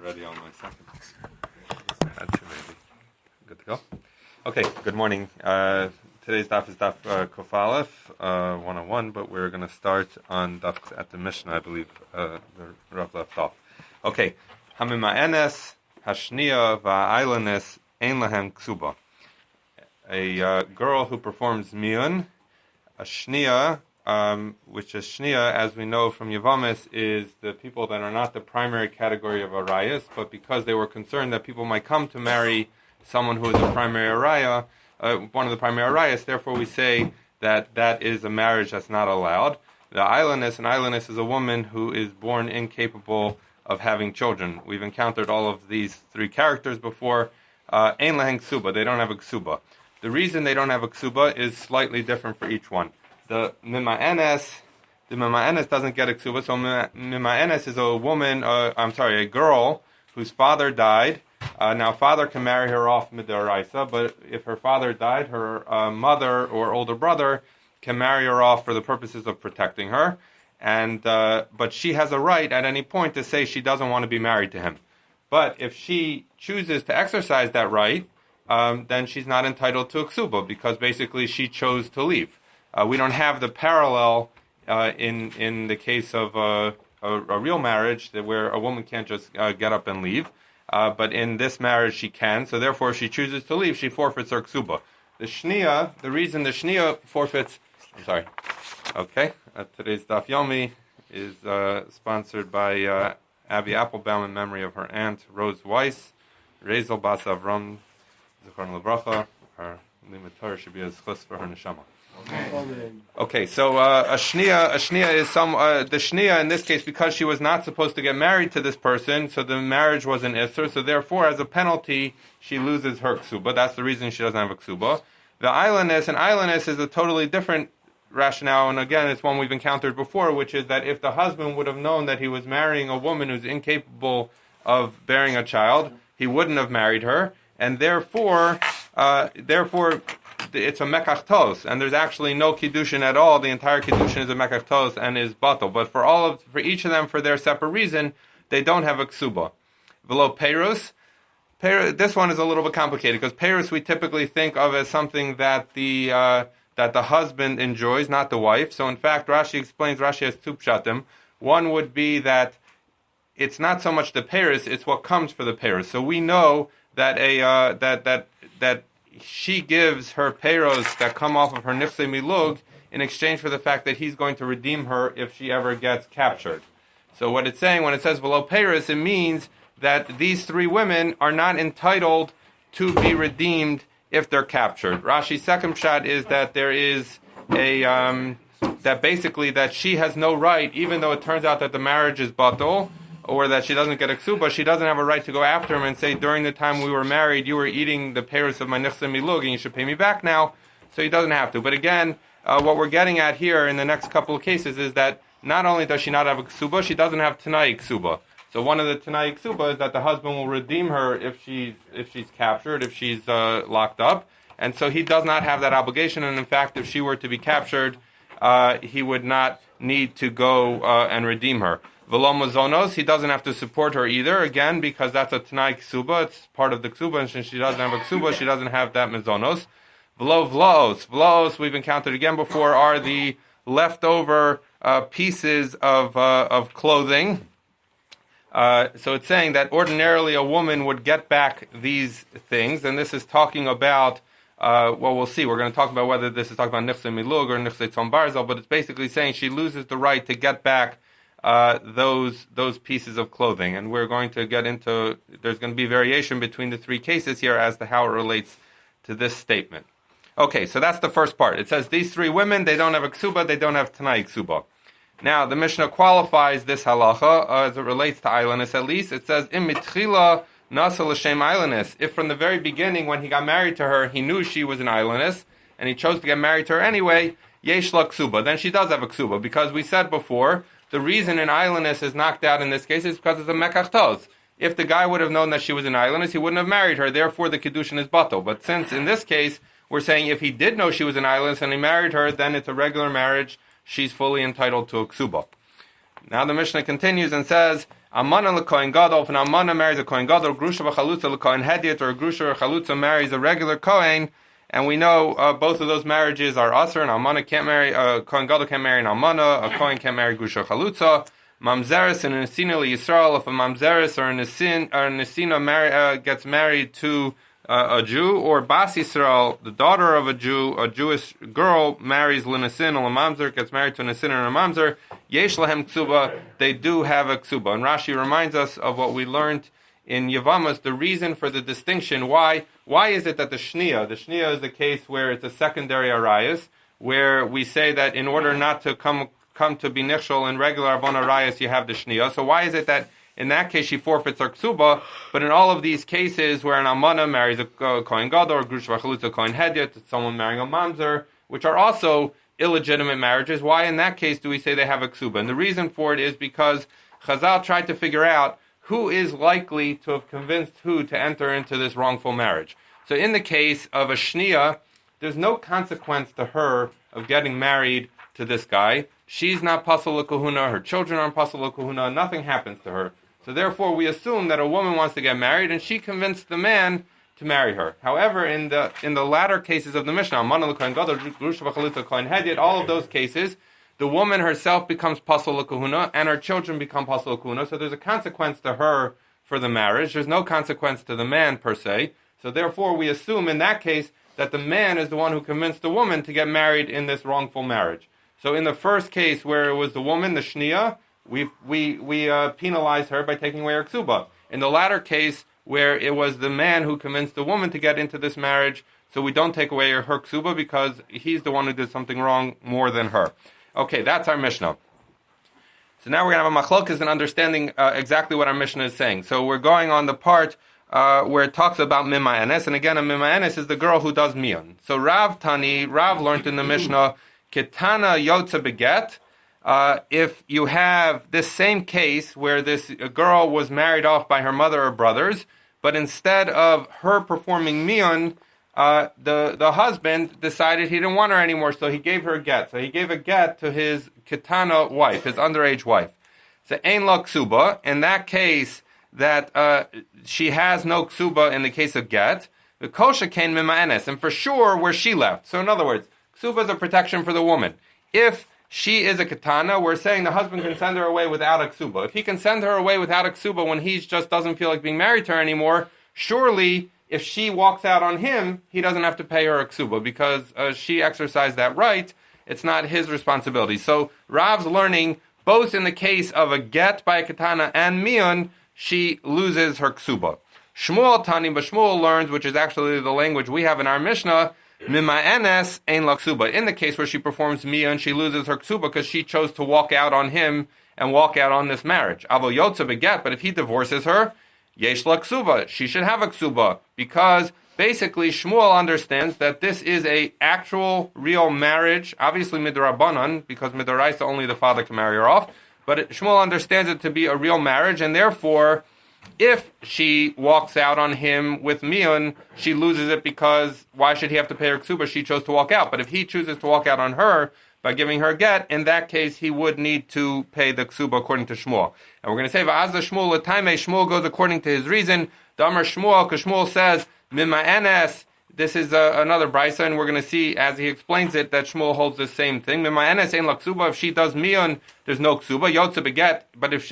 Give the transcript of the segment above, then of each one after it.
Ready on my second. That should maybe good to go. Okay, good morning. Today's daf is daf Kuf Aleph 101, but we're going to start on daf at the Mishnah, I believe. The Rav left off. Okay, Hamima'enes Hashniya Va'ailanes Ein Lahem Ksuba. A girl who performs miyun, a shniya, which is shniya, as we know from Yavamis, is the people that are not the primary category of arayas, but because they were concerned that people might come to marry someone who is a primary araya, one of the primary arayas, therefore we say that that is a marriage that's not allowed. The ailanus is a woman who is born incapable of having children. We've encountered all of these three characters before. Ein lahen ksuba, they don't have a ksuba. The reason they don't have a ksuba is slightly different for each one. The mima'enes doesn't get a ksuba, so mima'enes is a girl whose father died. Now, father can marry her off midaraisa, but if her father died, her mother or older brother can marry her off for the purposes of protecting her. And but she has a right at any point to say she doesn't want to be married to him. But if she chooses to exercise that right, then she's not entitled to a ksuba because basically she chose to leave. We don't have the parallel in the case of a real marriage where a woman can't just get up and leave. But in this marriage she can, so therefore if she chooses to leave, she forfeits her ksuba. The reason the shniya forfeits, today's Daf Yomi is sponsored by Abby Applebaum in memory of her aunt Rose Weiss, Rezel Bas Avram Zichron Lebracha. Her limit Torah should be a schus for her neshama. Okay, so a shniya is the shniya in this case, because she was not supposed to get married to this person, so the marriage was an isser, so therefore as a penalty she loses her ksuba. That's the reason she doesn't have a ksuba. The ailanus is a totally different rationale, and again it's one we've encountered before, which is that if the husband would have known that he was marrying a woman who's incapable of bearing a child, he wouldn't have married her, and therefore it's a mekachtos, and there's actually no kiddushin at all. The entire kiddushin is a mekachtos and is batal. But for each of them, for their separate reason, they don't have a ksuba. Below perus, this one is a little bit complicated because perus we typically think of as something that the husband enjoys, not the wife. So in fact, Rashi has two pshatim. One would be that it's not so much the perus; it's what comes for the perus. So we know that that she gives her peros that come off of her nichse milug in exchange for the fact that he's going to redeem her if she ever gets captured. So what it's saying when it says below peros, it means that these three women are not entitled to be redeemed if they're captured. Rashi's second shot is that there is that she has no right, even though it turns out that the marriage is batal, or that she doesn't get a ksuba, she doesn't have a right to go after him and say, during the time we were married, you were eating the peros of my nichse milug, and you should pay me back now. So he doesn't have to. But again, what we're getting at here in the next couple of cases is that not only does she not have a ksuba, she doesn't have tanai ksuba. So one of the tanai ksuba is that the husband will redeem her if she's captured, if she's locked up, and so he does not have that obligation. And in fact, if she were to be captured, he would not need to go and redeem her. V'lo mazonos, he doesn't have to support her either, again, because that's a tanai ksuba, it's part of the ksuba, and since she doesn't have a ksuba, she doesn't have that mazonos. V'lo v'laos, we've encountered again before, are the leftover pieces of clothing. So it's saying that ordinarily a woman would get back these things, and this is talking about, we'll see, we're going to talk about whether this is talking about nichse milug or nichse tzom barzel, but it's basically saying she loses the right to get back those pieces of clothing, and we're going to get into. There's going to be variation between the three cases here as to how it relates to this statement. Okay, so that's the first part. It says these three women, they don't have a ksuba, they don't have tanai ksuba. Now the Mishnah qualifies this halacha as it relates to ailanus. At least it says im mitchila nasa l'shem ailanus. If from the very beginning, when he got married to her, he knew she was an ailanus and he chose to get married to her anyway, yesh la ksuba. Then she does have a ksuba, because we said before, the reason an ailanus is knocked out in this case is because it's a mekachtos. If the guy would have known that she was an ailanus, he wouldn't have married her. Therefore, the kiddushin is batal. But since in this case we're saying if he did know she was an ailanus and he married her, then it's a regular marriage. She's fully entitled to a ksuba. Now the Mishnah continues and says, Amana l'kohen gadol, if an amana marries a kohen gadol, grusha v'chalutza l'kohen hedyot, or a grusha or chalutza marries a regular kohen, and we know both of those marriages are usher. An almana can't marry, a kohen gadol can't marry an almana, a kohen can't marry grusha chalutza. Mamzeres and a nesina Yisrael, if a mamzeres or a nesina gets married to a Jew, or Bas Yisrael, the daughter of a Jew, a Jewish girl marries l'nesin or l'mamzer, gets married to a nesin or a mamzer, yesh lahem ksuba, they do have a ksuba. And Rashi reminds us of what we learned in Yavamas, the reason for the distinction. Why is it that the shnia is the case where it's a secondary arayas, where we say that in order not to come to be nichshol in regular avon arayas, you have the shnia. So why is it that in that case she forfeits her ksuba, but in all of these cases where an almana marries a kohen gadol or grush v'chalutza kohen hedyot, it's someone marrying a mamzer, which are also illegitimate marriages, why in that case do we say they have a ksuba? And the reason for it is because Chazal tried to figure out who is likely to have convinced who to enter into this wrongful marriage. So in the case of a shnia, there's no consequence to her of getting married to this guy. She's not pasal l'kahuna, her children aren't pasal l'kahuna, nothing happens to her. So therefore we assume that a woman wants to get married and she convinced the man to marry her. However, in the latter cases of the Mishnah, all of those cases, the woman herself becomes pasal l'kahuna and her children become pasal l'kahuna, so there's a consequence to her for the marriage. There's no consequence to the man per se. So therefore we assume in that case that the man is the one who convinced the woman to get married in this wrongful marriage. So in the first case where it was the woman, the shnia, we penalize her by taking away her ksuba. In the latter case where it was the man who convinced the woman to get into this marriage, so we don't take away her ksuba because he's the one who did something wrong more than her. Okay, that's our Mishnah. So now we're going to have a machlokas in understanding exactly what our Mishnah is saying. So we're going on the part where it talks about Mima Enes, and again, a Mima Enes is the girl who does Mion. So Rav learned in the Mishnah, Ketana Yotza Beget, if you have this same case where this girl was married off by her mother or brothers, but instead of her performing Mion, the husband decided he didn't want her anymore, so he gave her a get. So he gave a get to his Ketana wife, his underage wife. So Ein La Ksuba, in that case, that she has no ksuba in the case of get, the kosha kain mima enes, and for sure where she left. So in other words, ksuba is a protection for the woman. If she is a katana, we're saying the husband can send her away without a ksuba. If he can send her away without a ksuba when he just doesn't feel like being married to her anymore, surely if she walks out on him, he doesn't have to pay her a ksuba because she exercised that right. It's not his responsibility. So Rav's learning both in the case of a get by a katana and mion, she loses her ksuba. Shmuel Tani, but Shmuel learns, which is actually the language we have in our Mishnah, Mima Enes Ein La Ksuba. In the case where she performs Mion, she loses her ksuba because she chose to walk out on him and walk out on this marriage. Avo Yotza Beget, but if he divorces her, Yesh La Ksuba, she should have a ksuba, because basically Shmuel understands that this is a actual, real marriage, obviously midrabanan, because midoraisa only the father can marry her off, but Shmuel understands it to be a real marriage, and therefore, if she walks out on him with Mion, she loses it because why should he have to pay her ksuba? She chose to walk out. But if he chooses to walk out on her by giving her a get, in that case, he would need to pay the ksuba according to Shmuel. And we're going to say, Va'az the Shmuel l'taimei, Shmuel goes according to his reason. Damar Shmuel, because Shmuel says, Mima Enes, this is another brisa, and we're going to see as he explains it that Shmuel holds the same thing. Mima Enes ein la ksuba. If she does mion, there's no ksuba. Yotze beget. But if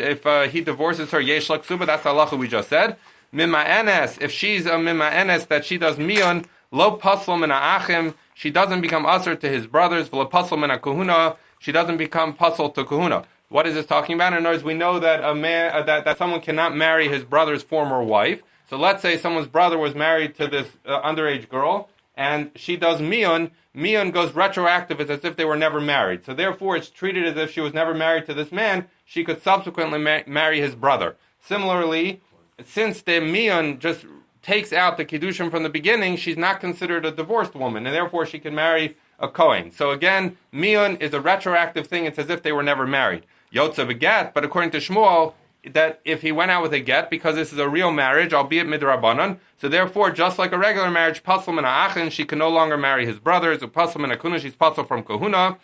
he divorces her, yesh la ksuba. That's the halacha we just said. Mima Enes. If she's a Mima Enes that she does mion, lo pasl min ha'achim. She doesn't become usher to his brothers. V'lo pasl min ha'kuhuna. She doesn't become pasl to kahuna. What is this talking about? In other words, we know that a man that someone cannot marry his brother's former wife. So let's say someone's brother was married to this underage girl, and she does mion. Mion goes retroactive. It's as if they were never married. So therefore, it's treated as if she was never married to this man. She could subsequently marry his brother. Similarly, since the mion just takes out the kiddushin from the beginning, she's not considered a divorced woman, and therefore she can marry a kohen. So again, mion is a retroactive thing. It's as if they were never married. Yotze beget, but according to Shmuel, that if he went out with a get, because this is a real marriage, albeit midrabanan, so therefore, just like a regular marriage, pasal min ha'achin, she can no longer marry his brothers, pasal min ha'kuna, she's pasal from kahuna.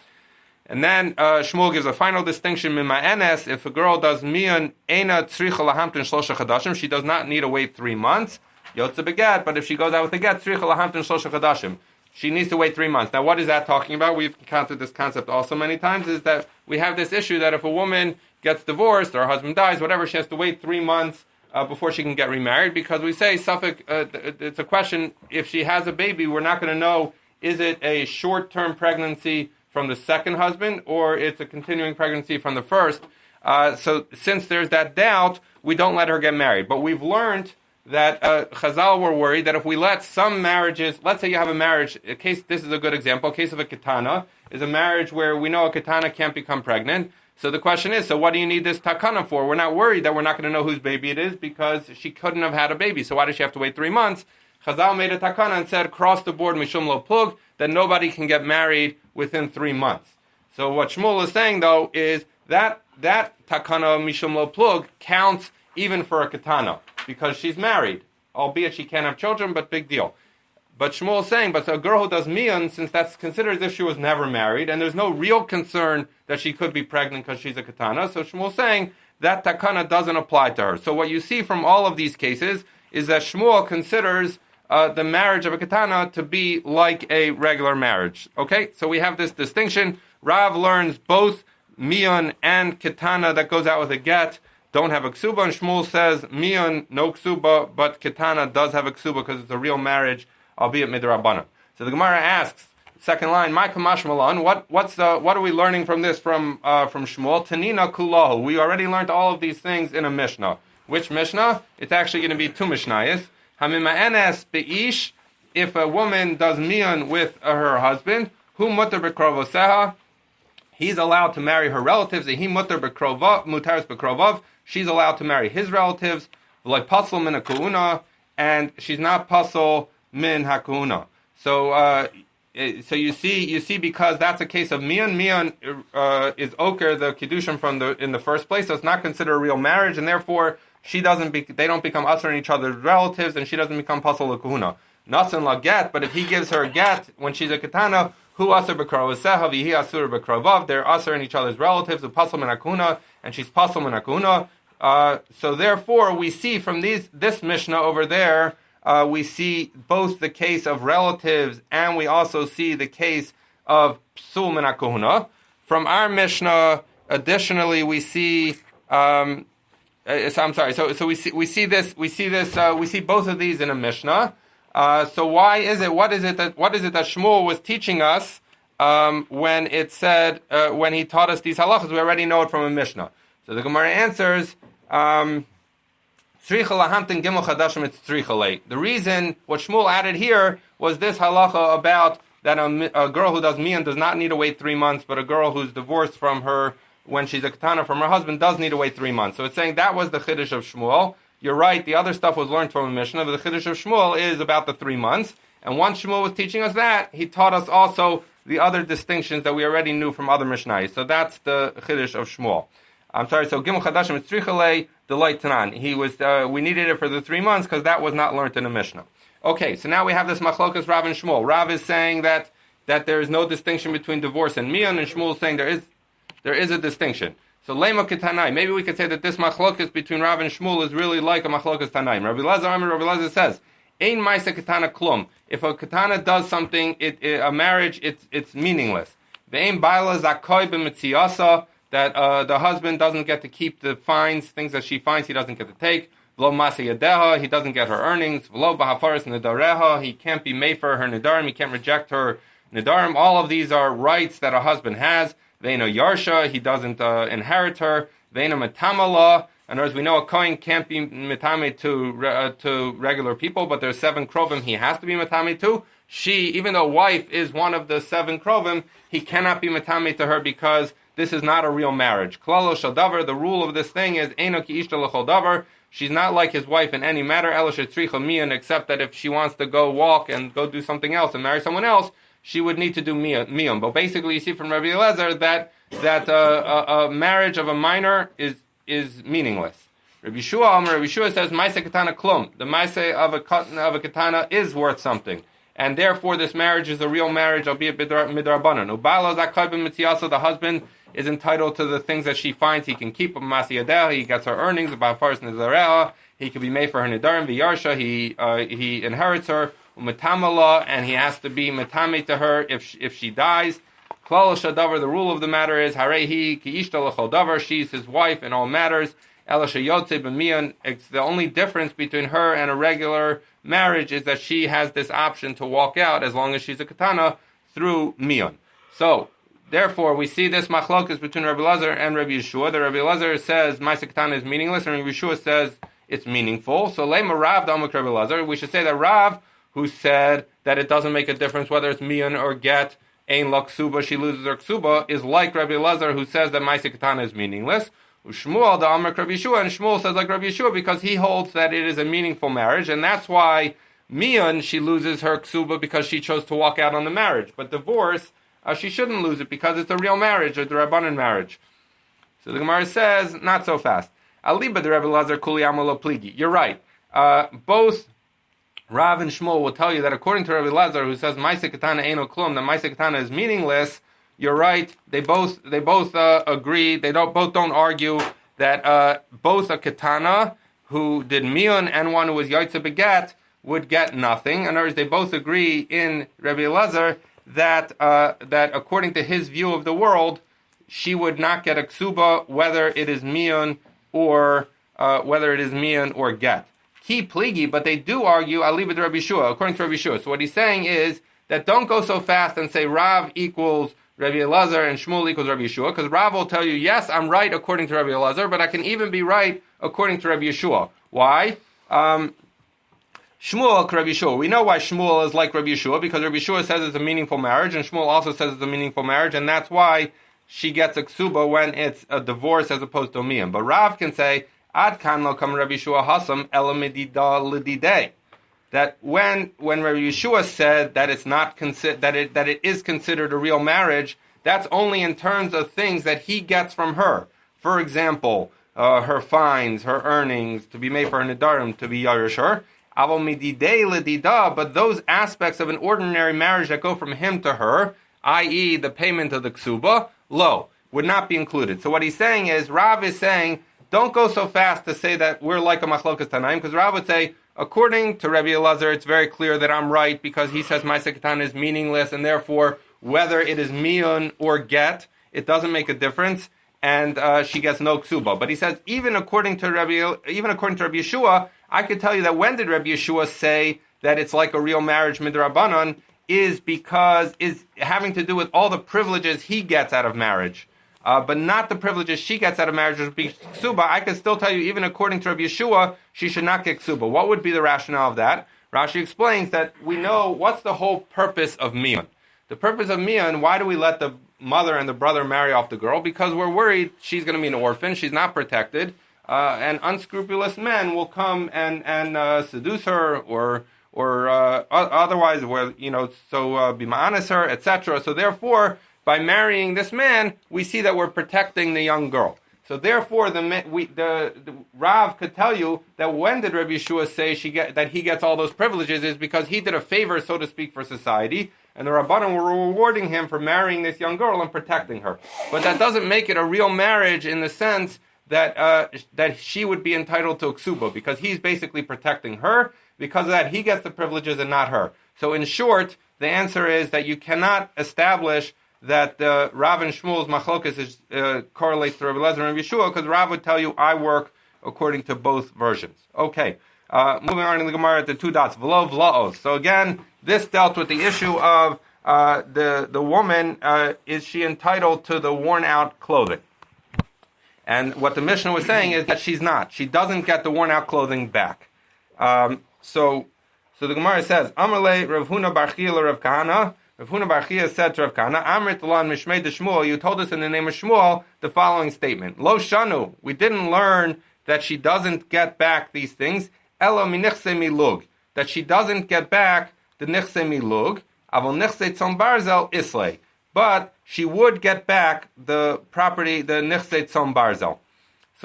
And then Shmuel gives a final distinction, mima enes, if a girl does mian, eina tzricha lahamtin shlosha chadashim, she does not need to wait 3 months, yotze begat, but if she goes out with a get, tzricha lahamtin shlosha chadashim, she needs to wait 3 months. Now what is that talking about? We've encountered this concept also many times, is that we have this issue that if a woman gets divorced, or her husband dies, whatever, she has to wait 3 months before she can get remarried, because we say, it's a question, if she has a baby, we're not going to know, is it a short-term pregnancy from the second husband, or it's a continuing pregnancy from the first. So since there's that doubt, we don't let her get married. But we've learned that Chazal were worried that if we let some marriages, let's say you have a marriage, this is a good example, a case of a ketana, is a marriage where we know a ketana can't become pregnant. So the question is, so what do you need this takana for? We're not worried that we're not going to know whose baby it is because she couldn't have had a baby. So why does she have to wait 3 months? Chazal made a takana and said, across the board, mishum lo plug, that nobody can get married within 3 months. So what Shmuel is saying, though, is that takana mishum lo plug counts even for a katana, because she's married, albeit she can't have children, but big deal. But Shmuel is saying, but a girl who does miyan, since that's considered as if she was never married, and there's no real concern that she could be pregnant because she's a katana, so Shmuel is saying that takana doesn't apply to her. So what you see from all of these cases is that Shmuel considers the marriage of a katana to be like a regular marriage. Okay, so we have this distinction. Rav learns both miyan and katana that goes out with a get don't have a ksuba, and Shmuel says miyan no ksuba, but katana does have a ksuba because it's a real marriage, albeit midrabanan. So the Gemara asks, second line, my kamash malan, what are we learning from this from Shmuel? Tanina kulahu. We already learned all of these things in a Mishnah. Which Mishnah? It's actually going to be 2 Mishnayos. Hamima enes beish, if a woman does miyan with her husband, hu mutar bekrovoseha, he's allowed to marry her relatives. He mutar bekrovav, mutaris bekrovav, she's allowed to marry his relatives. Like pasal min hakuna, and she's not pasal min hakuna. So you see, because that's a case of miyan. Miyan is oker, the kedushin in the first place, so it's not considered a real marriage, and therefore they don't become usher in each other's relatives, and she doesn't become pasal l'kuhuna. Nasan la get, but if he gives her a get when she's a katana, hu asur b'krovaseha v'hi asur b'krovav, they're usher in each other's relatives, of pasal min hakuna, and she's pasal min hakuna. So therefore, we see from this Mishnah over there, we see both the case of relatives, and we also see the case of psul min hakuna. From our Mishnah, additionally, we see. So we see both of these in a Mishnah. So why is it? What is it that Shmuel was teaching us when it said when he taught us these halachas? We already know it from a Mishnah. So the Gemara answers. The reason what Shmuel added here was this halacha about that a girl who does miyan does not need to wait 3 months, but a girl who's divorced from her when she's a katana from her husband does need to wait 3 months. So it's saying that was the chiddush of Shmuel. You're right, the other stuff was learned from a Mishnah, but the chiddush of Shmuel is about the 3 months. And once Shmuel was teaching us that, he taught us also the other distinctions that we already knew from other Mishnayos. So that's the chiddush of Shmuel. So Gimel Chadashim Tzrichalei, the light Tanan. We needed it for the 3 months because that was not learned in a Mishnah. Okay, so now we have this machlokas Rav and Shmuel. Rav is saying that there is no distinction between divorce and miyan, and Shmuel is saying there is a distinction. So Lema Ketanai, maybe we could say that this machlokas between Rav and Shmuel is really like a machlokas Tanaim. Rabbi Elazar says, Ein Maisa Ketana Klum. If a Ketana does something, a marriage, it's meaningless. Ve'ein Baila Zakoi b'Metziasa, that the husband doesn't get to keep the fines, things that she finds, he doesn't get to take. V'lo Masa Yadeha, he doesn't get her earnings. V'lo B'hafaris Nedareha, he can't be made for her Nedarim, he can't reject her Nedarim. All of these are rights that a husband has. Ve'eno Yarsha, he doesn't inherit her. Ve'eno Metamala, in other words, we know a Kohen can't be Metame to regular people, but there's 7 Krovim he has to be Metame to. She, even though wife is one of the 7 Krovim, he cannot be Metame to her because this is not a real marriage. Klalo Shaldavar, the rule of this thing is Eno Ki Ishta L'chol Davar. She's not like his wife in any matter, except that if she wants to go walk and go do something else and marry someone else, she would need to do miyam. But basically, you see from Rabbi Elazar that a marriage of a minor is meaningless. Rabbi Shua says, "Maaseh katana klum." The maaseh of a katana is worth something. and therefore this marriage is a real marriage, albeit midrabanan. The husband is entitled to the things that she finds he can keep. He gets her earnings. He can be made for her nidarim. V'yarsha, he inherits her. And he has to be metame to her if she dies. Klal shadavar, the rule of the matter is harehi ki ishta l'chol davar. She's his wife in all matters. Ela sheyotze b'miyan. It's the only difference between her and a regular marriage is that she has this option to walk out as long as she's a katana through miyan. So therefore, we see this machlokas between Rabbi Elazar and Rabbi Yeshua. The Rabbi Elazar says ma'aseh katana is meaningless, and Rabbi Yeshua says it's meaningful. So lema Rav d'amuk Rabbi Elazar. We should say that Rav, who said that it doesn't make a difference whether it's miyan or get, ein la ksuba, she loses her ksuba, is like Rabbi Elazar, who says that ma'aseh katana is meaningless. Shmuel d'amuk Rabbi Yeshua, and Shmuel says like Rabbi Yeshua because he holds that it is a meaningful marriage, and that's why miyan, she loses her ksuba because she chose to walk out on the marriage. But divorce, she shouldn't lose it because it's a real marriage, a Rabbanan marriage. So the Gemara says, not so fast. Aliba the Rabbi Elazar kuli amalo pligi. You're right. Both Rav and Shmuel will tell you that according to Rabbi Elazar, who says ma'aseh katana eino klum, that ma'aseh katana is meaningless. You're right. They both agree. They both don't argue that both a katana who did miyun and one who was yaitze begat would get nothing. In other words, they both agree in Rabbi Elazar that according to his view of the world, she would not get a ksuba whether it is miyun or get. He pligi, but they do argue, I'll leave it to Rabbi Yeshua, according to Rabbi Yeshua. So what he's saying is that don't go so fast and say Rav equals Rabbi Elazar and Shmuel equals Rabbi Yeshua, because Rav will tell you, yes, I'm right according to Rabbi Elazar, but I can even be right according to Rabbi Yeshua. Why? Shmuel, Rabbi Yeshua. We know why Shmuel is like Rabbi Yeshua, because Rabbi Yeshua says it's a meaningful marriage, and Shmuel also says it's a meaningful marriage, and that's why she gets a ksuba when it's a divorce as opposed to a miyam. But Rav can say, Ad kan lo kam Rabbi Yeshua hasam elamidida lididei. That when Rabbi Yeshua said that it's not that it is considered a real marriage, that's only in terms of things that he gets from her. For example, her fines, her earnings, to be made for her nidarim, to be yarish her. Avol mididei lidida, but those aspects of an ordinary marriage that go from him to her, i.e., the payment of the ksuba, would not be included. So what he's saying is, Rav is saying, don't go so fast to say that we're like a machlokas tanaim, because Rav would say, according to Rabbi Elazar, it's very clear that I'm right because he says ma'aseh katana is meaningless, and therefore whether it is miyun or get, it doesn't make a difference, and she gets no ksuba. But he says even according to Rabbi Yeshua, I could tell you that when did Rabbi Yeshua say that it's like a real marriage midrabanan is having to do with all the privileges he gets out of marriage. But not the privileges she gets out of marriage, which would be ksuba. I can still tell you, even according to Rabbi Yeshua, she should not get ksuba. What would be the rationale of that? Rashi explains that we know what's the whole purpose of miyun. The purpose of miyun, why do we let the mother and the brother marry off the girl? Because we're worried she's going to be an orphan, she's not protected, and unscrupulous men will come and seduce her or otherwise, be ma'anis her, etc. So therefore, by marrying this man, we see that we're protecting the young girl. So therefore, the Rav could tell you that when did Rabbi Yeshua say that he gets all those privileges is because he did a favor, so to speak, for society, and the Rabbanim were rewarding him for marrying this young girl and protecting her. But that doesn't make it a real marriage in the sense that she would be entitled to a ksuba, because he's basically protecting her. Because of that, he gets the privileges and not her. So in short, the answer is that you cannot establish that Rav and Shmuel's machlokas correlates to Rabbi Elazar and Rabbi Yeshua, because Rav would tell you, I work according to both versions. Okay, moving on in the Gemara at the two dots, v'lo v'laos. So again, this dealt with the issue of the woman, is she entitled to the worn out clothing? And what the Mishnah was saying is that she's not. She doesn't get the worn out clothing back. So the Gemara says, Amarle Rav Huna bar Chia Rav Kahana. Rav Huna bar Chia said to Rav Kahana, Amrit Lan Mishmei de Shmuel, you told us in the name of Shmuel the following statement. Lo Shanu, we didn't learn that she doesn't get back these things. Elo mi nichse milug, that she doesn't get back the nichse milug. Avol nichse tzon barzel islay. But she would get back the property, the nichse tzon barzel.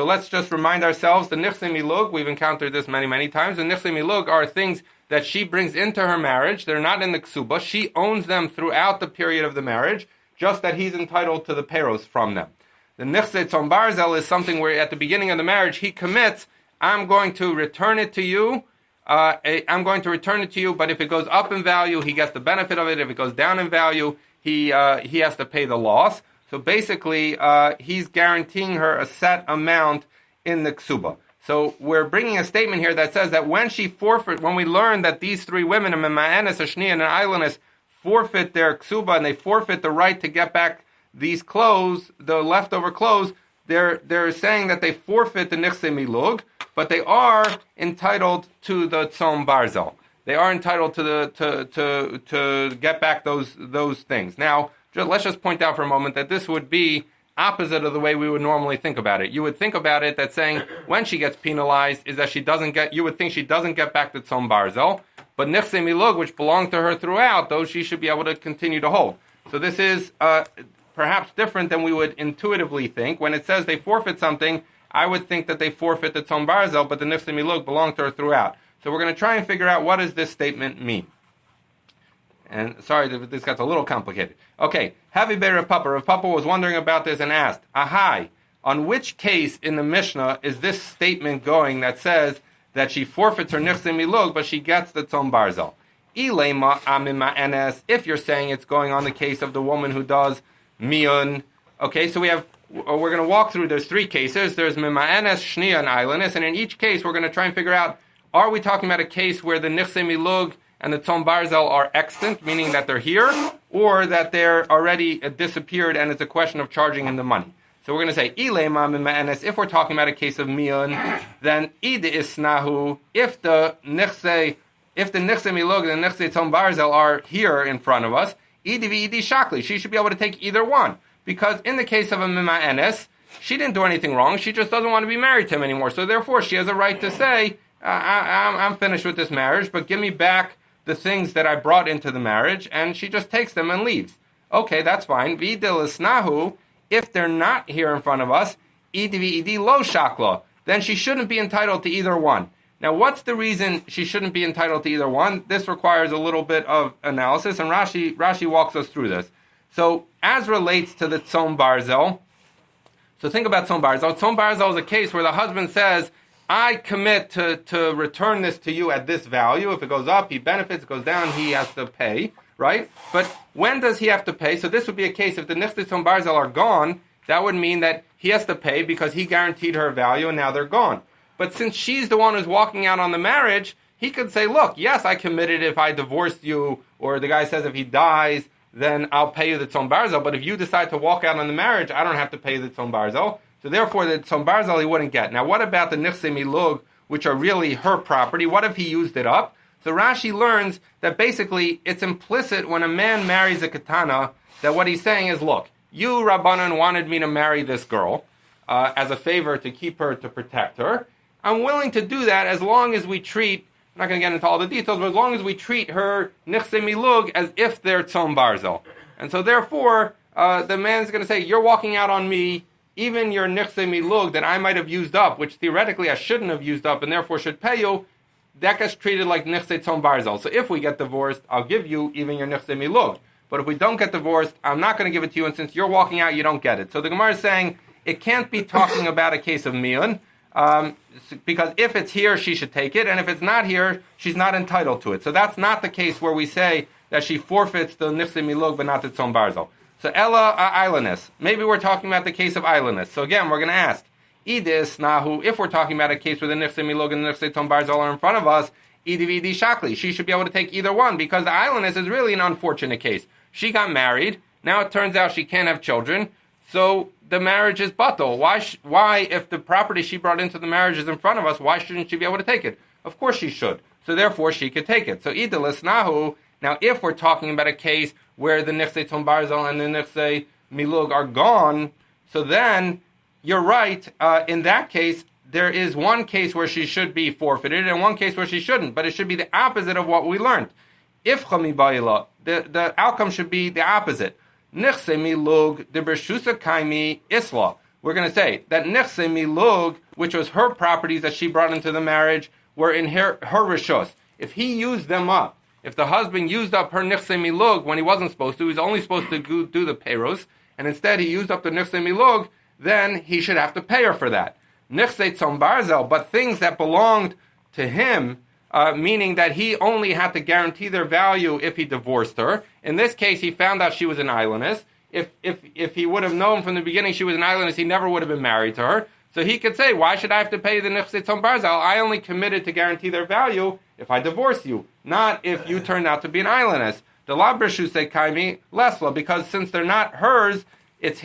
So let's just remind ourselves, the nichse milug, we've encountered this many, many times. The nichse milug are things that she brings into her marriage. They're not in the ksuba. She owns them throughout the period of the marriage, just that he's entitled to the peros from them. The nichse tzom barzel is something where at the beginning of the marriage, he commits, I'm going to return it to you. But if it goes up in value, he gets the benefit of it. If it goes down in value, he has to pay the loss. So basically, he's guaranteeing her a set amount in the ksuba. So we're bringing a statement here that says that when we learn that these three women, a Mima'anis, a Shni, and an Ailanis, forfeit their ksuba and they forfeit the right to get back these clothes, the leftover clothes, they're saying that they forfeit the nichse milug, but they are entitled to the tzom barzel. They are entitled to get back those things. Now, let's just point out for a moment that this would be opposite of the way we would normally think about it. You would think about it that saying when she gets penalized is that you would think she doesn't get back the tzom barzel, but nichse milug, which belonged to her throughout, those she should be able to continue to hold. So this is perhaps different than we would intuitively think. When it says they forfeit something, I would think that they forfeit the tzom barzel, but the nichse milug belonged to her throughout. So we're going to try and figure out what does this statement mean. And sorry, this got a little complicated. Okay, Havi Bei Rav Papa. Rav Papa was wondering about this and asked, Ahai, on which case in the Mishnah is this statement going that says that she forfeits her nichse milug, but she gets the tzom barzel? Ilema amima enes, if you're saying it's going on the case of the woman who does miyun. Okay, so we're going to walk through, there's three cases. There's mima'enes, shniya, and ailanis, and in each case we're going to try and figure out, are we talking about a case where the nichse milug and the tzom barzel are extant, meaning that they're here, or that they're already disappeared and it's a question of charging in the money? So we're going to say, ilema mima'enes, if we're talking about a case of miyun, then id isnahu, if the nichse milug and the nichse tzom barzel are here in front of us, idi v'idi shakli, she should be able to take either one. Because in the case of a mima'enes, she didn't do anything wrong, she just doesn't want to be married to him anymore. So therefore she has a right to say, I'm finished with this marriage, but give me back the things that I brought into the marriage, and she just takes them and leaves. Okay, that's fine. V'idil isnahu, if they're not here in front of us, idi v'idi lo shakla, then she shouldn't be entitled to either one. Now, what's the reason she shouldn't be entitled to either one? This requires a little bit of analysis, and Rashi walks us through this. So, as relates to the tzom barzel, so think about tzom barzel. Tzom barzel is a case where the husband says, I commit to return this to you at this value. If it goes up, he benefits. If it goes down, he has to pay, right? But when does he have to pay? So this would be a case, if the nichse tzom barzel are gone, that would mean that he has to pay because he guaranteed her value and now they're gone. But since she's the one who's walking out on the marriage, he could say, look, yes, I committed if I divorced you, or the guy says if he dies, then I'll pay you the tzom barzel. But if you decide to walk out on the marriage, I don't have to pay the tzom barzel. So therefore, the tzom barzel he wouldn't get. Now, what about the nichse milug, which are really her property? What if he used it up? So Rashi learns that basically it's implicit when a man marries a katana, that what he's saying is, look, you, Rabbanan, wanted me to marry this girl as a favor to keep her, to protect her. I'm willing to do that as long as we treat, I'm not going to get into all the details, but as long as we treat her nichse milug as if they're tzom barzel. And so therefore, the man's going to say, you're walking out on me, even your nichse milug that I might have used up, which theoretically I shouldn't have used up and therefore should pay you, that gets treated like nichse tzom barzel. So if we get divorced, I'll give you even your nichse milug. But if we don't get divorced, I'm not going to give it to you, and since you're walking out, you don't get it. So the Gemara is saying it can't be talking about a case of miyun, because if it's here, she should take it, and if it's not here, she's not entitled to it. So that's not the case where we say that she forfeits the nichse milug but not the tzom barzel. So Ella Ailanis. Maybe we're talking about the case of Ailanis. So again, we're going to ask, Idis Nahu, if we're talking about a case where the nichse milug and the nichse tzom barzel are in front of us, Idi v'idi shakli, she should be able to take either one, because the Ailanis is really an unfortunate case. She got married, now it turns out she can't have children, so the marriage is batal. Why, if the property she brought into the marriage is in front of us, why shouldn't she be able to take it? Of course she should. So therefore she could take it. So Idilis Nahu, now if we're talking about a case where the nichse tzom barzel and the nichse milug are gone, so then you're right. In that case, there is one case where she should be forfeited and one case where she shouldn't. But it should be the opposite of what we learned. If chami ba'ila, the outcome should be the opposite. Nichse milug de bershusa kaimi isla. we're going to say that nichse milug, which was her properties that she brought into the marriage, were in her rishos. If he used them up, if the husband used up her nichse milug when he wasn't supposed to, he was only supposed to do the peiros, and instead he used up the nichse milug, then he should have to pay her for that. Nichse tzom barzel, but things that belonged to him, meaning that he only had to guarantee their value if he divorced her. In this case, he found out she was an islandess. If he would have known from the beginning she was an islandess, he never would have been married to her. So he could say, why should I have to pay the nichse tzom barzel? I only committed to guarantee their value if I divorce you, not if you turned out to be an islandess. The labrishu say kaimi lesla, because since they're not hers, it's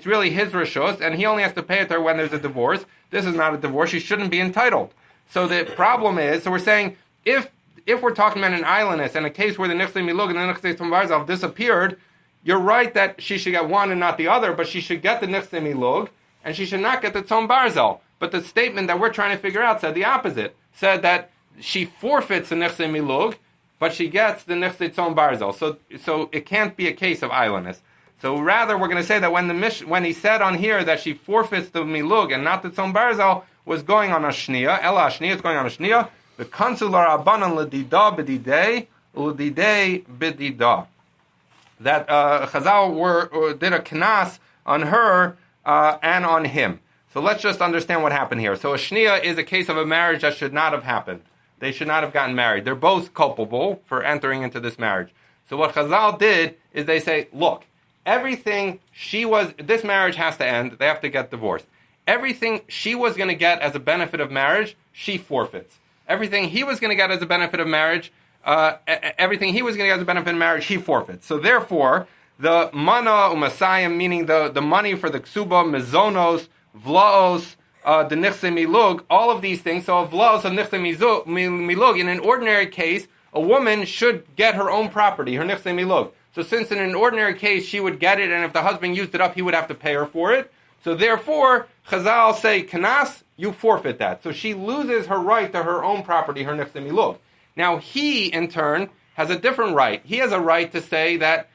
really his rishos, and he only has to pay it to her when there's a divorce. This is not a divorce. She shouldn't be entitled. So the problem is, so we're saying, if we're talking about an islandess and a case where the nichse milug and the nichse tzom barzel disappeared, you're right that she should get one and not the other, but she should get the nichse milug, and she should not get the tzom barzel. But the statement that we're trying to figure out said the opposite. Said that she forfeits the nichse milug, but she gets the nichse tzom barzel. So it can't be a case of islandess. So rather, we're going to say that when he said on here that she forfeits the milug and not the tzom barzel, was going on a shniya. Ela shniya is going on a shniya. The consular abanan l'dida b'didei l'didei b'dida. That Chazal did a knas on her and on him. So let's just understand what happened here. So a shniya is a case of a marriage that should not have happened. They should not have gotten married. They're both culpable for entering into this marriage. So what Chazal did is they say, look, this marriage has to end. They have to get divorced. Everything she was going to get as a benefit of marriage, she forfeits. Everything he was going to get as a benefit of marriage, he forfeits. So therefore, the mana u'masayim, meaning the money for the ksuba, mezonos, vlaos, the nichse milug, all of these things. So vlaos and nichse milug, in an ordinary case, a woman should get her own property, her nichse milug. So since in an ordinary case she would get it, and if the husband used it up, he would have to pay her for it. So therefore, Chazal say, kanas, you forfeit that. So she loses her right to her own property, her nichse milug. Now he, in turn, has a different right. He has a right to say that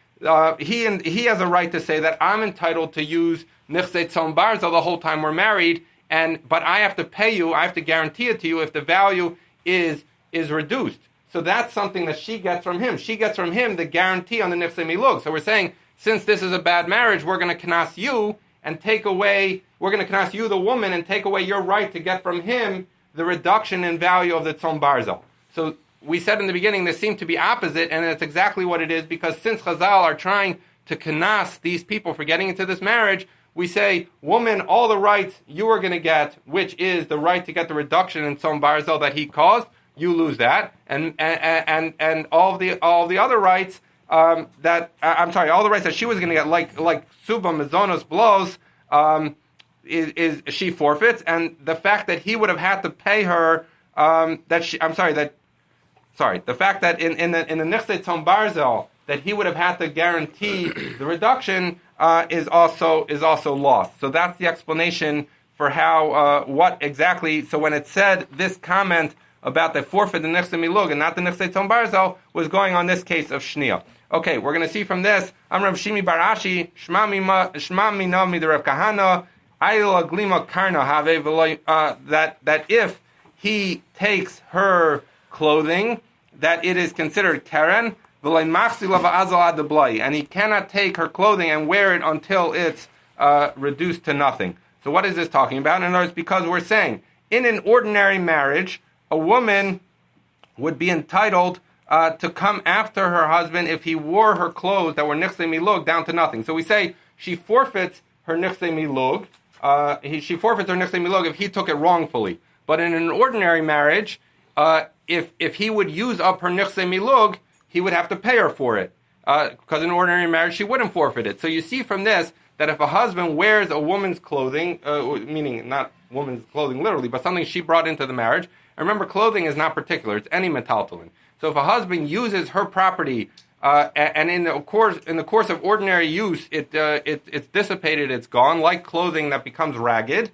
he has a right to say that I'm entitled to use nichse tzom barzel the whole time we're married, but I have to pay you, I have to guarantee it to you if the value is reduced. So that's something that she gets from him. She gets from him the guarantee on the nichse milug. So we're saying, since this is a bad marriage, we're going to knas you and we're going to knas you, the woman, and take away your right to get from him the reduction in value of the tzom barzel. So we said in the beginning this seemed to be opposite, and that's exactly what it is, because since Chazal are trying to knas these people for getting into this marriage, we say, woman, all the rights you are going to get, which is the right to get the reduction in tzom barzel that he caused, you lose that, and all the other rights all the rights that she was going to get, like suba, mezonos, blows, is she forfeits, and the fact that he would have had to pay her, the fact that in the nichse tzom barzel that he would have had to guarantee the reduction is also lost. So that's the explanation for how what exactly. So when it said this comment about the forfeit the nichse milug and not the nichse tzom barzel was going on this case of shniya. Okay, we're going to see from this. Amrav Shimi Barashi Shma mina midarev Kahana Ayla Glima Karna Have that if he takes her clothing, that it is considered keren, and he cannot take her clothing and wear it until it's reduced to nothing. So what is this talking about? In other words, because we're saying, in an ordinary marriage, a woman would be entitled to come after her husband if he wore her clothes that were nichse milug down to nothing. So we say she forfeits her nichse milug. She forfeits her nichse milug if he took it wrongfully. But in an ordinary marriage, if he would use up her nichse milug, he would have to pay her for it. Because in an ordinary marriage, she wouldn't forfeit it. So you see from this that if a husband wears a woman's clothing, meaning not woman's clothing literally, but something she brought into the marriage, and remember, clothing is not particular; it's any metaltalin. So if a husband uses her property, and in the course of ordinary use, it's dissipated, it's gone, like clothing that becomes ragged,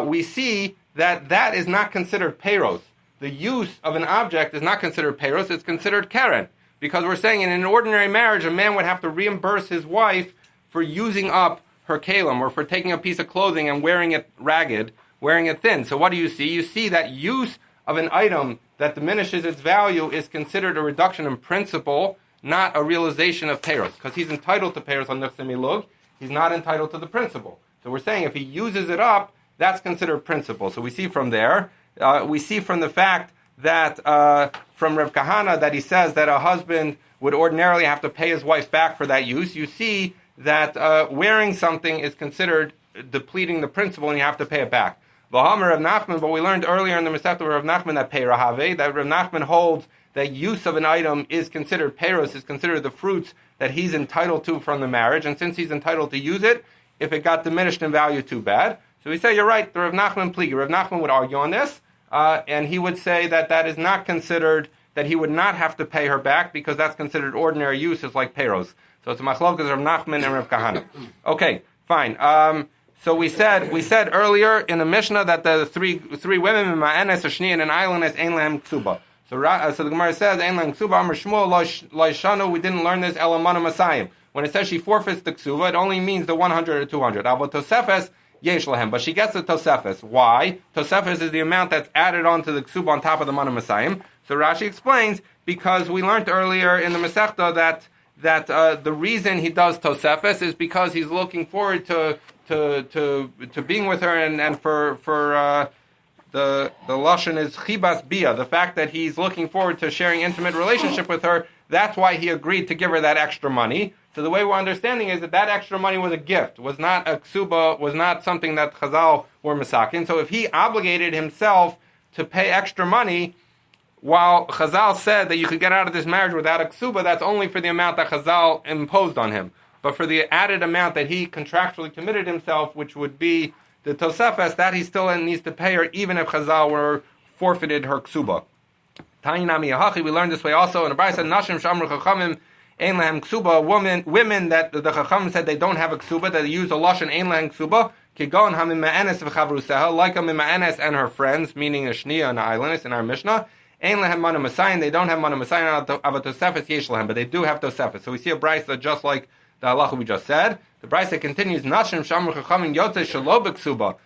we see that is not considered peiros. The use of an object is not considered peiros; it's considered keren. Because we're saying in an ordinary marriage, a man would have to reimburse his wife for using up her kalim, or for taking a piece of clothing and wearing it ragged, wearing it thin. So what do you see? You see that use of an item that diminishes its value is considered a reduction in principle, not a realization of peiros, because he's entitled to peiros on nechse milug. He's not entitled to the principle. So we're saying if he uses it up, that's considered principle. So we see from there, we see from the fact that from Rav Kahana that he says that a husband would ordinarily have to pay his wife back for that use. You see that wearing something is considered depleting the principle, and you have to pay it back. V'hamer Rav Nachman, but we learned earlier in the Masechta of Rav Nachman that pei rahave, that Rav Nachman holds that use of an item is considered peiros, is considered the fruits that he's entitled to from the marriage, and since he's entitled to use it, if it got diminished in value, too bad. So we say, you're right, the Rav Nachman pligi. Rav Nachman would argue on this, and he would say that that is not considered, that he would not have to pay her back, because that's considered ordinary use, it's like peiros. So it's a machlokas Rav Nachman and Rav Kahana. Okay, fine. So we said earlier in the Mishnah that the three women in Ma'anes, Ashni, and an islandess, Ein Lehem Ksuba. So the Gemara says, Ein Lehem Ksuba, Amar Shmuel, Lo Yishanu, we didn't learn this, Elamana Masayim. When it says she forfeits the Ksuba, it only means the 100 or 200. Avo Tosefes, Yesh Lehem. But she gets the Tosefes. Why? Tosefes is the amount that's added onto the Ksuba on top of the Mana Masayim. So Rashi explains, because we learned earlier in the Masechta that the reason he does Tosefes is because he's looking forward to being with her, and for the lashon is chibas bia, the fact that he's looking forward to sharing intimate relationship with her. That's why he agreed to give her that extra money. So the way we're understanding is that extra money was a gift, was not a ksuba, was not something that Chazal were masakin. So if he obligated himself to pay extra money, while Chazal said that you could get out of this marriage without a ksuba, that's only for the amount that Chazal imposed on him. But for the added amount that he contractually committed himself, which would be the Tosefes, that he still needs to pay her, even if Chazal were forfeited her ksuba. Ta'inami Yahachi, we learned this way also in the Brayso, Nashim Shamru Chachamim Ein Lehem Ksuba, women that the Chachamim said they don't have a ksuba, that they use a lashon Ein Lehem Ksuba, Kigon Hamim Ma'anes v'Chavruseha, like a Ma'anes and her friends, meaning a Shnia and an islandess in our Mishnah. Ein Lehem Mana Masayin, they don't have Mana Masayin of a Tosefes Yesh Lehem, but they do have Tosefes. So we see a Brayso just like the halacha we just said. The Brayso continues, Nashim Shamru Chachamim Yotzei Shelo B'Ksuba.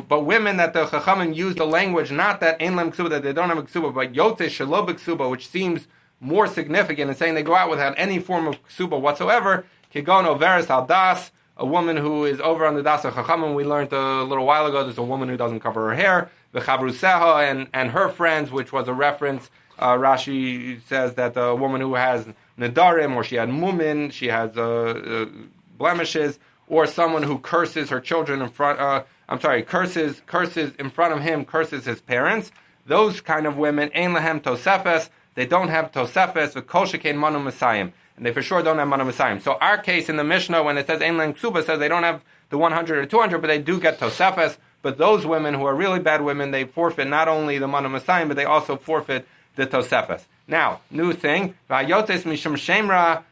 But women that the Chachamim use the language, not that Ein Lehem Ksuba, that they don't have a Ksuba, but Yotzei Shelo B'Ksuba, which seems more significant in saying they go out without any form of Ksuba whatsoever. Kigon Overes Al Das, a woman who is over on the Das of Chachamim. We learned a little while ago, there's a woman who doesn't cover her hair. The Chavruseha and her friends, which was a reference, Rashi says that a woman who has Nadarim, or she had Mumin, she has blemishes, or someone who curses her children in front, curses in front of him, curses his parents. Those kind of women, Ein Lehem Tosefes, they don't have Tosefes, the Kol Shekain Manu Masayim, and they for sure don't have Manu Masayim. So our case in the Mishnah, when it says Ein Lehem Ksuba, says they don't have the 100 or 200, but they do get Tosefes. But those women who are really bad women, they forfeit not only the Manu Masayim, but they also forfeit the Tosefes. Now, new thing, Vayotes Mishum Shemra,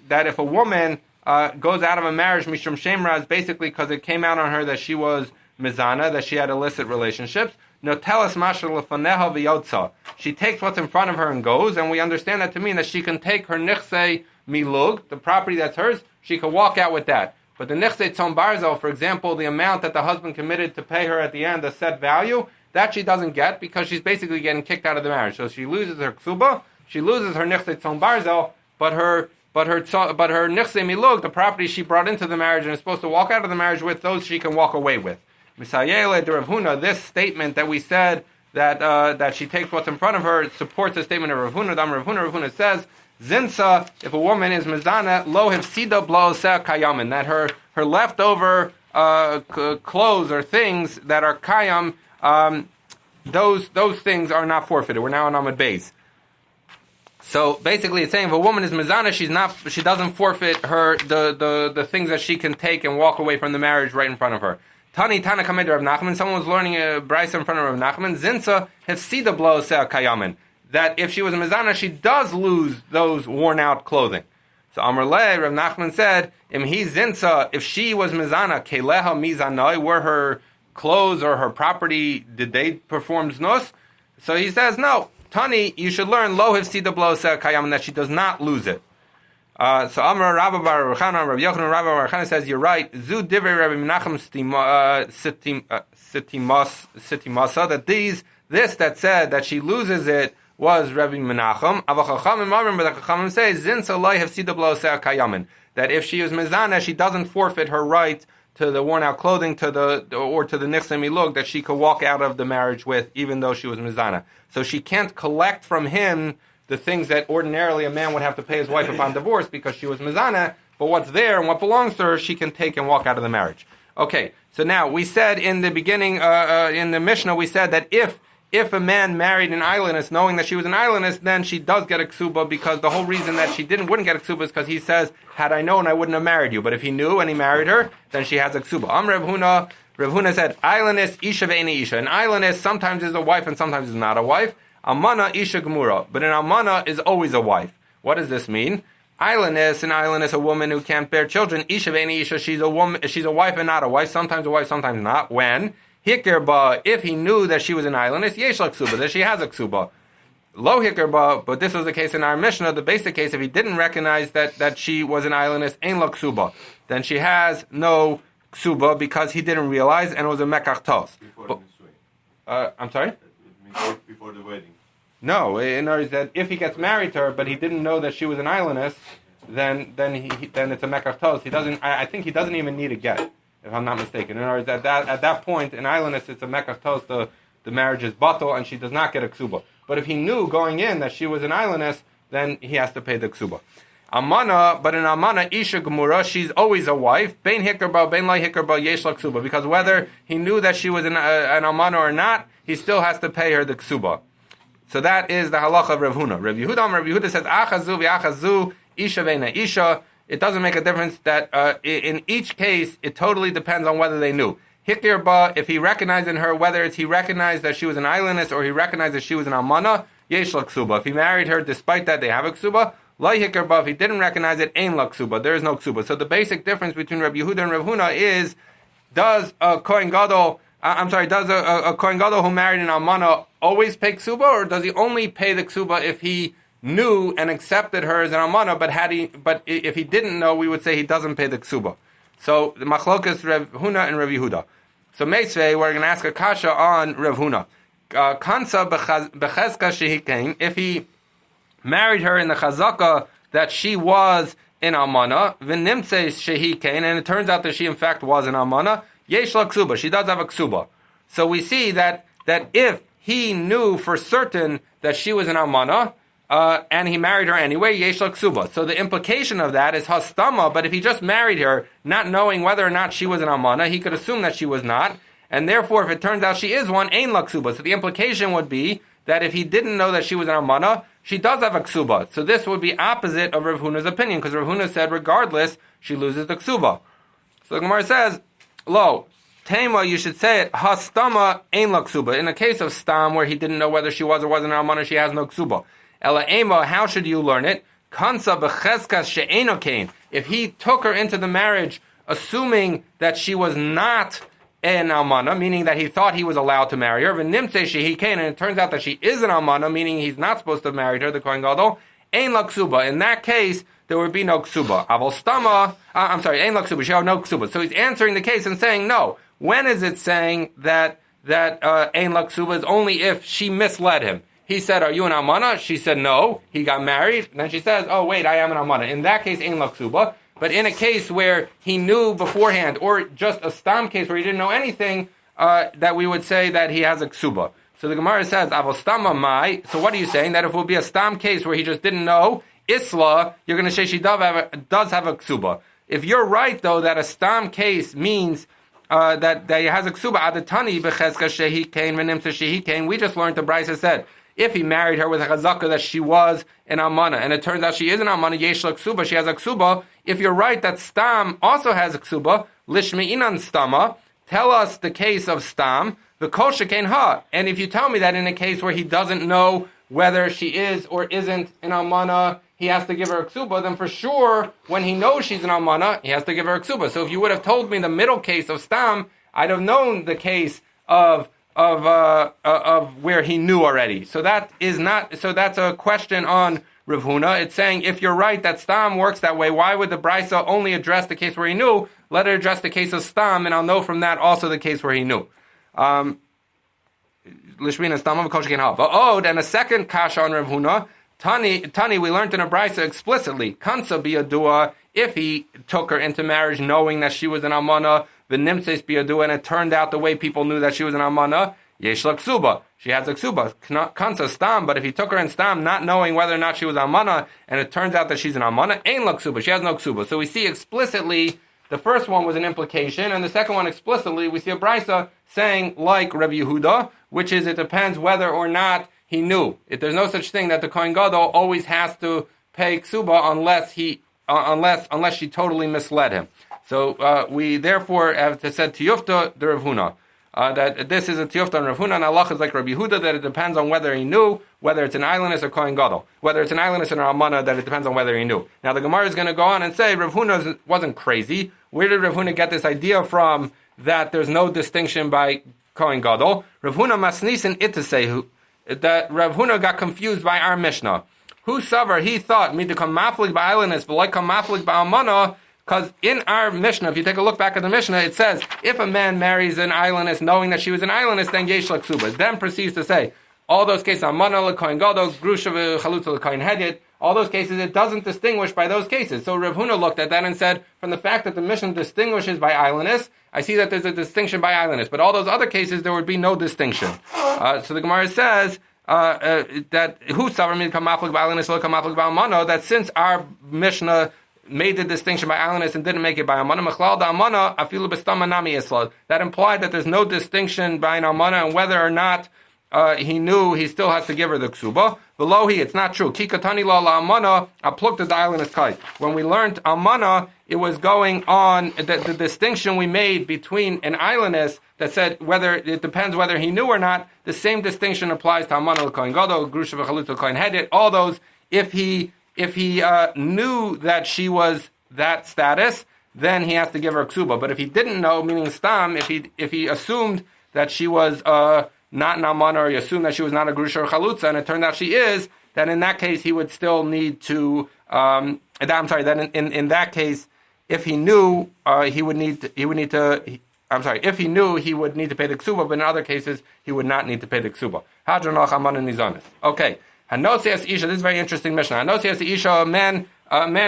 that if a woman goes out of a marriage, Mishum Shemra, is basically because it came out on her that she was Mizana, that she had illicit relationships. No, tell us Mashal Lefaneha V'Yotza. She takes what's in front of her and goes, and we understand that to mean that she can take her Nichse Milug, the property that's hers, she can walk out with that. But the Nichse Tzom Barzel, for example, the amount that the husband committed to pay her at the end, the set value, that she doesn't get because she's basically getting kicked out of the marriage. So she loses her ksuba, she loses her nichse tzon barzel, but her nichse milug, the property she brought into the marriage and is supposed to walk out of the marriage with, those she can walk away with. Misayele de Rav Huna, this statement that we said that she takes what's in front of her supports the statement of Rav Huna. Rav Huna says, Zinsa, if a woman is mizana, lo hefsida blaoseh kayamin, that her leftover clothes or things that are kayam, those things are not forfeited. We're now on Amud Beis. So basically, it's saying if a woman is mizana, she doesn't forfeit her the things that she can take and walk away from the marriage right in front of her. Tana kamed Rav Nachman. Someone was learning a brayso in front of Rav Nachman. Zinsa hefsida blaoseh kayamin. That if she was a mizana, she does lose those worn out clothing. So Amar Le, Rav Nachman said, Imhi zinsa, if she was mizana, keleha mizanai, were her clothes or her property, did they perform znus? So he says, no, Tani, you should learn lo hifsida blaoseh kayam, that she does not lose it. So Amar Rabba Bar Chana, Rabbi Yochanan Rabba Bar Chana says, you're right. Zu divrei Rabbi Menachem sitimasa, that this that said that she loses it was Rabbi Menachem. But the Chachamim say, Zin salai hefsida b'lo se'ah kayamin, that if she is mizana, she doesn't forfeit her right to the worn out clothing to the nichse milug that she could walk out of the marriage with, even though she was mizana. So she can't collect from him the things that ordinarily a man would have to pay his wife upon divorce because she was mizana, but what's there and what belongs to her, she can take and walk out of the marriage. Okay, so now we said in the beginning, in the Mishnah, we said that if a man married an islandess knowing that she was an islandess, then she does get a ksuba, because the whole reason that she wouldn't get a ksuba is because he says, had I known, I wouldn't have married you. But if he knew and he married her, then she has a ksuba. Rav Huna said, islandess isha ve'eni isha. An islandess sometimes is a wife and sometimes is not a wife. Amana isha gemura. But an amana is always a wife. What does this mean? Islandess, a woman who can't bear children. Isha ve'eni isha, she's a wife and not a wife. Sometimes a wife, sometimes not. When? Hikirba, if he knew that she was an islandess, yesh la ksuba, that she has a ksuba. Lo hikirba, but this was the case in our Mishnah, the basic case, if he didn't recognize that she was an islandess, ein la ksuba, then she has no ksuba because he didn't realize, and it was a mekach tos. I'm sorry? Before the wedding. No, in other words, that if he gets married to her, but he didn't know that she was an islandess, then it's a mekach tos. I think he doesn't even need a get, if I'm not mistaken. In other words, at that point, in islandess, it's a mekach tos, the marriage is batal, and she does not get a ksuba. But if he knew going in that she was an islandess, then he has to pay the ksuba. Amana, but in Amana, Isha Gemura, she's always a wife. Bein Hikerba, Bein Lai Hikerba, Yesh La Ksuba. Because whether he knew that she was an Amana or not, he still has to pay her the Ksuba. So that is the halacha of Rav Huna. Rav Yehuda says, Achazu v'achazu, Isha ve'na Isha. It doesn't make a difference that in each case, it totally depends on whether they knew. Hikirba, if he recognized in her, whether it's he recognized that she was an islandess or he recognized that she was an Amana, Yesh La Ksuba. If he married her, despite that, they have a Ksuba. Lai Hikirba, if he didn't recognize it, Ein La Ksuba. There is no Ksuba. So the basic difference between Rabbi Yehuda and Rav Huna is, does a Kohen Gadol who married an Almana always pay Ksuba, or does he only pay the Ksuba if he knew and accepted her as an Almana, but if he didn't know, we would say he doesn't pay the Ksuba. So the Machlokas Rav Huna and Rav Yehuda. So Meisvei, we're going to ask a kasha on Rav Huna. Kansa bechezka shehikein, if he married her in the chazaka that she was in Almana, v'nimtze shehikein, and it turns out that she in fact was an Almana, yesh la ksuba, she does have a ksuba. So we see that if he knew for certain that she was an Almana, and he married her anyway, yesh la ksuba. So the implication of that is hastama, but if he just married her, not knowing whether or not she was an Almana, he could assume that she was not, and therefore if it turns out she is one, ein la ksuba. So the implication would be that if he didn't know that she was an Almana, she does have a ksuba. So this would be opposite of Rav Huna's opinion, because Rav Huna said regardless, she loses the ksuba. So the Gemara says, lo, tema, you should say it, hastama ein la ksuba. In the case of stam, where he didn't know whether she was or wasn't an Almana, she has no ksuba. Ela ema, how should you learn it? Kansa becheskas she'eno kain. If he took her into the marriage, assuming that she was not an Almana, meaning that he thought he was allowed to marry her, v'nimtze shehikein, and it turns out that she is an Almana, meaning he's not supposed to have married her, the Kohen Gadol, ein la ksuba. In that case, there would be no ksuba. Aval stama, ein la ksuba, she had no ksuba. So he's answering the case and saying, no. When is it saying that ein la ksuba is only if she misled him? He said, are you an Almana? She said, no. He got married. And then she says, oh, wait, I am an Almana. In that case, ein la ksuba. But in a case where he knew beforehand, or just a stam case where he didn't know anything, that we would say that he has a ksuba. So the Gemara says, Avol stama mai. So what are you saying? That if it would be a stam case where he just didn't know, isla, you're going to say she does have a ksuba. If you're right, though, that a stam case means that he has a ksuba, adatani bechezka shehi kain v'nimtza shehi kain, we just learned the Brisa said, if he married her with a chazaka that she was an Almana, and it turns out she is an Almana, yesh la ksuba, she has a ksuba. If you're right that stam also has a ksuba, lishmi inan stama, tell us the case of stam, the kol shekain ha. And if you tell me that in a case where he doesn't know whether she is or isn't an Almana, he has to give her a ksuba, then for sure, when he knows she's an Almana, he has to give her a ksuba. So if you would have told me the middle case of stam, I'd have known the case of where he knew already. So that's a question on Rav Huna. It's saying if you're right that Stam works that way, why would the Brisa only address the case where he knew? Let it address the case of Stam, and I'll know from that also the case where he knew. Lishmina Stam of Koshikin Hav. Oh, then a second kasha on Rav Huna. Tani, we learned in a Brisa explicitly, Kansa biyadua, if he took her into marriage knowing that she was an almana, the nimtses biyadua, and it turned out the way people knew that she was an almana, yesh la ksuba. She has a ksuba. Kansa stam, but if he took her in stam, not knowing whether or not she was almana, and it turns out that she's an almana, ain la ksuba. She has no ksuba. So we see explicitly, the first one was an implication, and the second one explicitly, we see a Brisa saying, like Rabbi Yehuda, which is it depends whether or not he knew. If there's no such thing that the Kohen Gadol always has to pay ksuba unless she totally misled him. So we therefore have said tiyufta the Rav Huna. That this is a tiyufta on Rav Huna, and Allah is like Rabbi Yehuda, that it depends on whether he knew, whether it's an islandess or Kohen Gadol. Whether it's an islandess or an almana, that it depends on whether he knew. Now the Gemara is going to go on and say Rav Huna wasn't crazy. Where did Rav Huna get this idea from that there's no distinction by Kohen Gadol? Rav Huna masnisen itasehu. That Rav Huna got confused by our Mishnah. Who savar, he thought, me to come maflig by islandess, but like come maflig by almana, because in our Mishnah, if you take a look back at the Mishnah, it says, if a man marries an islandess knowing that she was an islandess, then yesh la ksuba. Then proceeds to say, all those cases, almana l'kohen gadol, grusha v'chalutza l'kohen hedyet, all those cases, it doesn't distinguish by those cases. So Rav Huna looked at that and said, from the fact that the Mishnah distinguishes by islandess, I see that there's a distinction by islandess. But all those other cases, there would be no distinction. So the Gemara says that who that since our Mishnah made the distinction by islandess and didn't make it by almana, that implied that there's no distinction by an almana, and whether or not he knew, he still has to give her the ksuba. Below it's not true. Kikatani la almana, I plucked the islandess kite. When we learned almana, it was going on the distinction we made between an islandess that said whether it depends whether he knew or not. The same distinction applies to almana l'kohen gadol, grusha v'chalutza l'kohen hedyet. All those, if he knew that she was that status, then he has to give her ksuba. But if he didn't know, meaning stam, if he assumed that she was not an almana, or he assumed that she was not a grusha or chalutza, and it turned out she is, then in that case he would still need to. In that case, if he knew, if he knew, he would need to pay the ksuba. But in other cases, he would not need to pay the ksuba. Okay. Hanosias isha. This is very interesting Mishnah. Hanosias isha. A man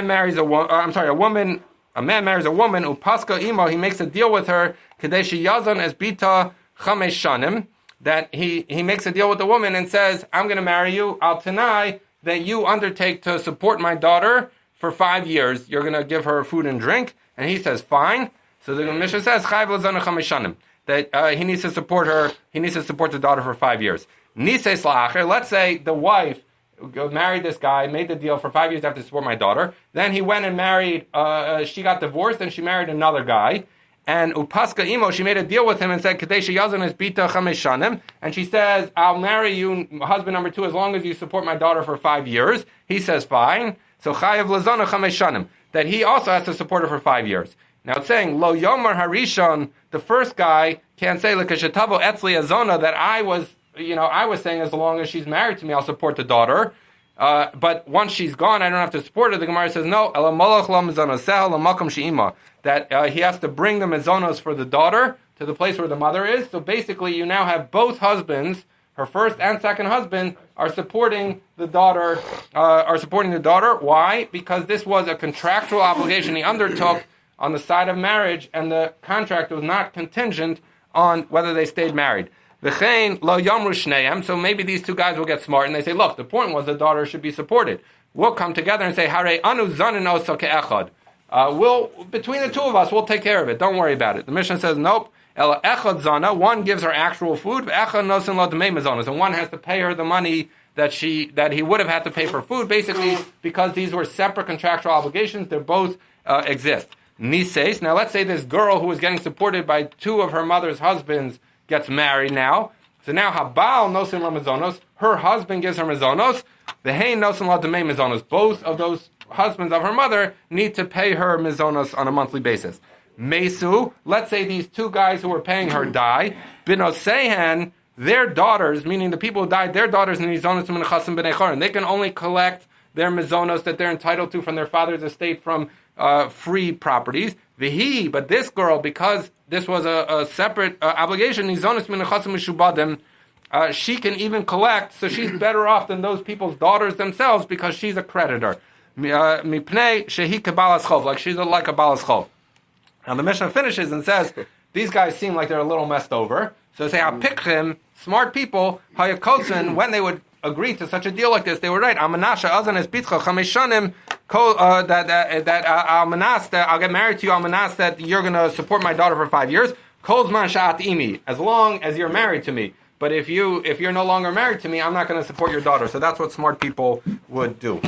marries a woman. A man marries a woman. Upaska imo. He makes a deal with her. Kadeshi yazon as bita chamesh shanim. That he makes a deal with the woman and says, I'm going to marry you. Al tanai that you undertake to support my daughter for 5 years. You're going to give her food and drink. And he says, fine. So the Mishnah says, chayv lazana chamesh shanim. That he needs to support her. He needs to support the daughter for 5 years. Nises la'acher, let's say the wife married this guy, made the deal for 5 years to have to support my daughter. Then he went and married, she got divorced, and she married another guy. And upaska imo, she made a deal with him and said, Kadesha yazon is bita chamesh shanim. And she says, I'll marry you, husband number 2, as long as you support my daughter for 5 years. He says, fine. So chayav lazana chamesh shanim, that he also has to support her for 5 years. Now it's saying, lo yomar harishon, the first guy can't say, l'kashetavo etzli azona, that I was saying as long as she's married to me, I'll support the daughter. But once she's gone, I don't have to support her. The Gemara says, no, that he has to bring the mizonos for the daughter to the place where the mother is. So basically, you now have both husbands, her first and second husband, are supporting the daughter. Why? Because this was a contractual obligation he undertook on the side of marriage, and the contract was not contingent on whether they stayed married. So maybe these two guys will get smart and they say, look, the point was the daughter should be supported. We'll come together and say, between the two of us, we'll take care of it. Don't worry about it. The Mishnah says, nope. One gives her actual food, and one has to pay her the money that he would have had to pay for food, basically because these were separate contractual obligations. They both exist. Nises. Now let's say this girl who was getting supported by 2 of her mother's husbands gets married now. So now Habal nosim la mizonos, her husband gives her mizonos. The hein nosim la demei mizonos. Both of those husbands of her mother need to pay her mizonos on a monthly basis. Mesu, let's say these 2 guys who were paying her die. Binosehen, their daughters, meaning the people who died, their daughters in mizonos min chasim b'nei chorin. They can only collect their mizonos that they're entitled to from their father's estate from free properties. Vihi, but this girl, because this was a separate obligation, she can even collect, so she's better off than those people's daughters themselves because she's a creditor. Like she's like a balas chov. Now the Mishnah finishes and says, these guys seem like they're a little messed over. So they say, Ha'pikchim, smart people, Hayakosin, when they would agree to such a deal like this, they would write, Amanasha azan es bitcha chameshanim, that I'll get married to you, Almanas, that you're going to support my daughter for 5 years. Kolzman sha'at imi, as long as you're married to me. But if you're no longer married to me, I'm not going to support your daughter. So that's what smart people would do.